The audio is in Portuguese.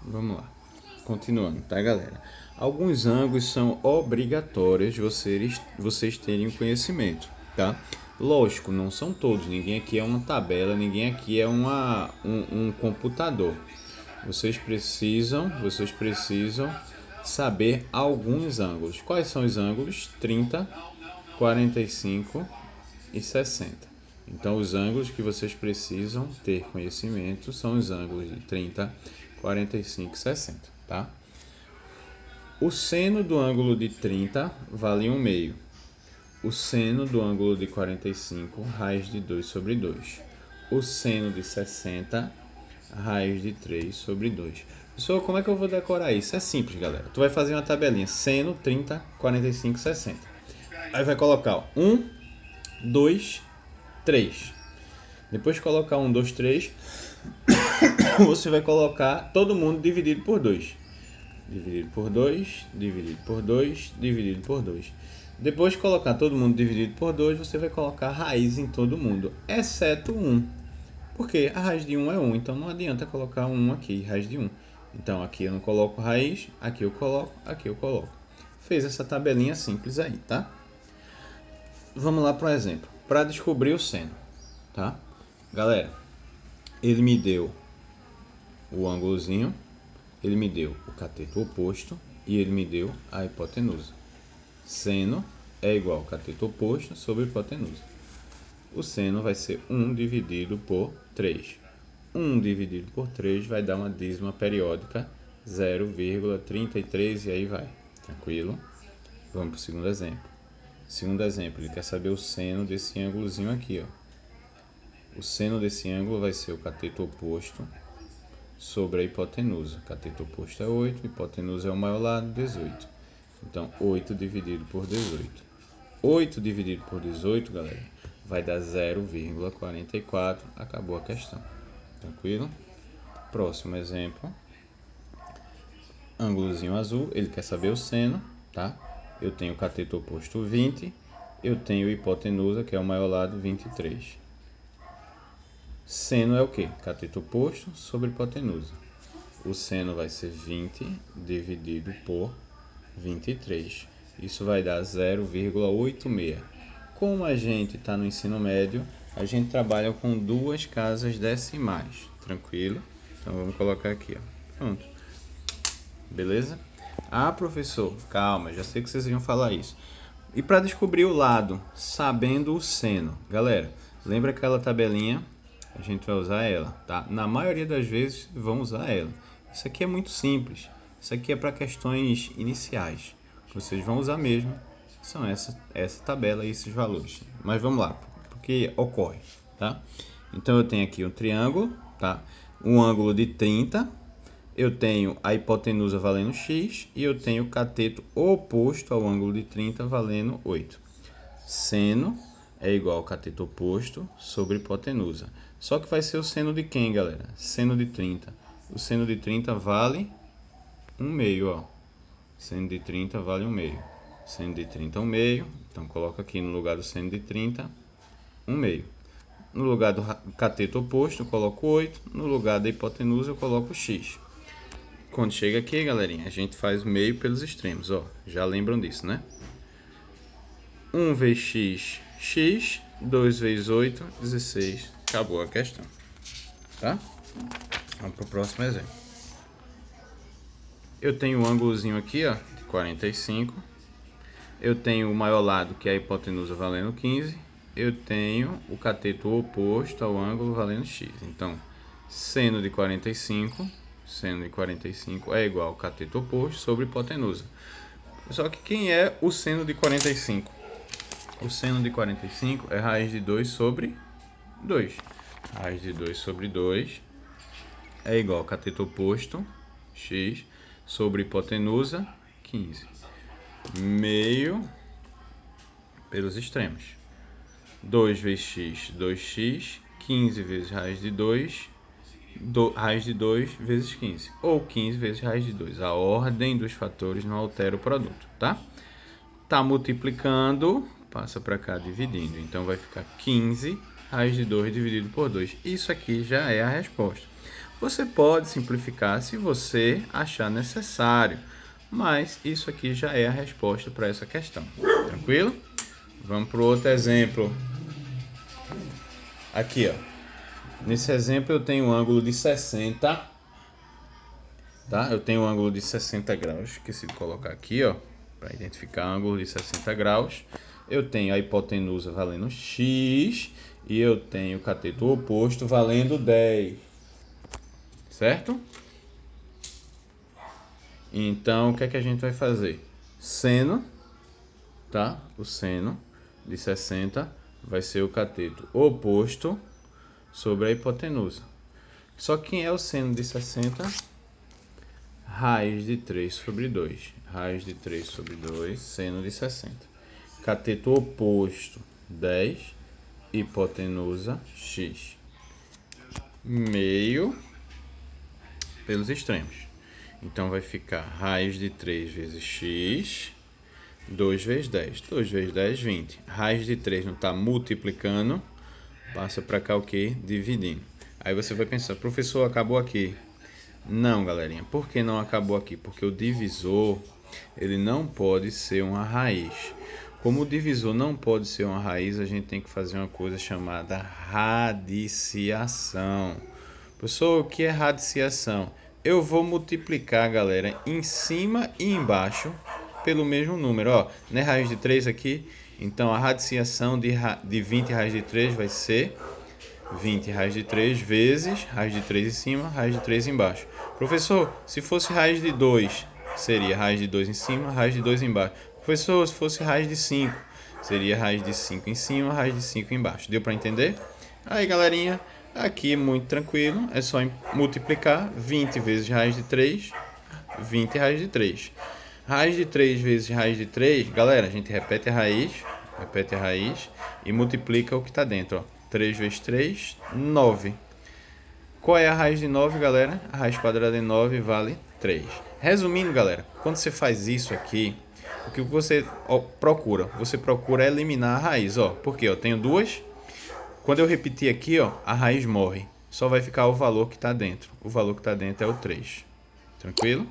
Vamos lá. Continuando, tá, galera? Alguns ângulos são obrigatórios vocês terem o conhecimento, tá? Lógico, não são todos. Ninguém aqui é uma tabela, ninguém aqui é um computador. Vocês precisam saber alguns ângulos. Quais são os ângulos? 30, 45 e 60. Então, os ângulos que vocês precisam ter conhecimento são os ângulos de 30, 45 e 60, tá? O seno do ângulo de 30 vale 1 meio. O seno do ângulo de 45, raiz de 2 sobre 2. O seno de 60, raiz de 3 sobre 2. Pessoal, como é que eu vou decorar isso? É simples, galera. Tu vai fazer uma tabelinha, seno 30, 45, 60. Aí vai colocar 1, 2, 3. Depois de colocar 1, 2, 3, você vai colocar todo mundo dividido por 2. Dividido por 2, dividido por 2, dividido por 2. Depois de colocar todo mundo dividido por 2, você vai colocar raiz em todo mundo, exceto 1. Porque a raiz de 1 é 1, então não adianta colocar 1 aqui, raiz de 1. Então aqui eu não coloco raiz, aqui eu coloco, aqui eu coloco. Fez essa tabelinha simples aí, tá? Vamos lá para o exemplo. Para descobrir o seno, tá? Galera, ele me deu o ângulozinho, ele me deu o cateto oposto e ele me deu a hipotenusa. Seno é igual ao cateto oposto sobre hipotenusa. O seno vai ser 1 dividido por 3. 1 dividido por 3 vai dar uma dízima periódica 0,33 e aí vai. Tranquilo? Vamos para o segundo exemplo. Segundo exemplo, ele quer saber o seno desse ângulozinho aqui, ó. O seno desse ângulo vai ser o cateto oposto sobre a hipotenusa. Cateto oposto é 8, hipotenusa é o maior lado, 18. Então, 8 dividido por 18. 8 dividido por 18, galera, vai dar 0,44. Acabou a questão. Tranquilo? Próximo exemplo. Ângulozinho azul, ele quer saber o seno, tá? Eu tenho o cateto oposto 20, eu tenho hipotenusa, que é o maior lado, 23. Seno é o quê? Cateto oposto sobre hipotenusa. O seno vai ser 20 dividido por 23. Isso vai dar 0,86. Como a gente está no ensino médio, a gente trabalha com duas casas decimais. Tranquilo? Então vamos colocar aqui, ó. Pronto. Beleza? Ah, professor, calma, já sei que vocês iam falar isso. E para descobrir o lado, sabendo o seno, galera, lembra aquela tabelinha? A gente vai usar ela, tá? Na maioria das vezes vão usar ela. Isso aqui é muito simples. Isso aqui é para questões iniciais. Vocês vão usar mesmo. São essa tabela e esses valores. Mas vamos lá, porque ocorre, tá? Então eu tenho aqui um triângulo, tá? Um ângulo de 30. Eu tenho a hipotenusa valendo x e eu tenho o cateto oposto ao ângulo de 30 valendo 8. Seno é igual ao cateto oposto sobre hipotenusa. Só que vai ser o seno de quem, galera? Seno de 30. O seno de 30 vale 1 meio, ó. Seno de 30 vale 1 meio. Seno de 30 1 meio. Então coloca aqui no lugar do seno de 30, 1 meio. No lugar do cateto oposto eu coloco 8. No lugar da hipotenusa eu coloco x. Quando chega aqui, galerinha, a gente faz o meio pelos extremos, ó. Já lembram disso, né? 1 vezes x, x. 2 vezes 8, 16. Acabou a questão. Tá? Vamos para o próximo exemplo. Eu tenho um ângulozinho aqui, ó, de 45. Eu tenho o maior lado, que é a hipotenusa, valendo 15. Eu tenho o cateto oposto ao ângulo valendo x. Então, seno de 45 é igual ao cateto oposto sobre hipotenusa. Só que quem é o seno de 45? O seno de 45 é raiz de 2 sobre 2. Raiz de 2 sobre 2 é igual ao cateto oposto, x, sobre hipotenusa, 15. Meio pelos extremos. 2 vezes x, 2x. 15 vezes raiz de 2, raiz de 2 vezes 15. Ou 15 vezes raiz de 2. A ordem dos fatores não altera o produto, tá? Tá multiplicando, passa para cá dividindo. Então vai ficar 15 raiz de 2 dividido por 2. Isso aqui já é a resposta. Você pode simplificar se você achar necessário, mas isso aqui já é a resposta para essa questão. Tranquilo? Vamos para o outro exemplo. Aqui, ó. Nesse exemplo eu tenho um ângulo de 60, tá? Eu tenho um ângulo de 60 graus, esqueci de colocar aqui, ó, para identificar ângulo de 60 graus. Eu tenho a hipotenusa valendo x e eu tenho o cateto oposto valendo 10, certo? Então, o que é que a gente vai fazer? Seno, tá? O seno de 60 vai ser o cateto oposto sobre a hipotenusa. Só que quem é o seno de 60? Raiz de 3 sobre 2. Raiz de 3 sobre 2, seno de 60. Cateto oposto, 10. Hipotenusa, x. Meio pelos extremos. Então vai ficar raiz de 3 vezes x, 2 vezes 10. 2 vezes 10, 20. Raiz de 3 não está multiplicando, passa para cá o quê? Dividindo. Aí você vai pensar, professor, acabou aqui. Não, galerinha. Por que não acabou aqui? Porque o divisor, ele não pode ser uma raiz. Como o divisor não pode ser uma raiz, a gente tem que fazer uma coisa chamada radiciação. Professor, o que é radiciação? Eu vou multiplicar, galera, em cima e embaixo pelo mesmo número. Ó, não é raiz de 3 aqui? Então, a radiciação de 20 raiz de 3 vai ser 20 raiz de 3 vezes raiz de 3 em cima, raiz de 3 embaixo. Professor, se fosse raiz de 2, seria raiz de 2 em cima, raiz de 2 embaixo. Professor, se fosse raiz de 5, seria raiz de 5 em cima, raiz de 5 embaixo. Deu para entender? Aí, galerinha, aqui muito tranquilo, é só multiplicar 20 vezes raiz de 3, 20 raiz de 3. Raiz de 3 vezes raiz de 3, galera, a gente repete a raiz e multiplica o que está dentro, ó. 3 vezes 3, 9. Qual é a raiz de 9, galera? A raiz quadrada de 9 vale 3. Resumindo, galera, quando você faz isso aqui, o que você procura? Você procura eliminar a raiz, ó. Porque eu tenho duas. Quando eu repetir aqui, ó, a raiz morre. Só vai ficar o valor que está dentro. O valor que está dentro é o 3. Tranquilo?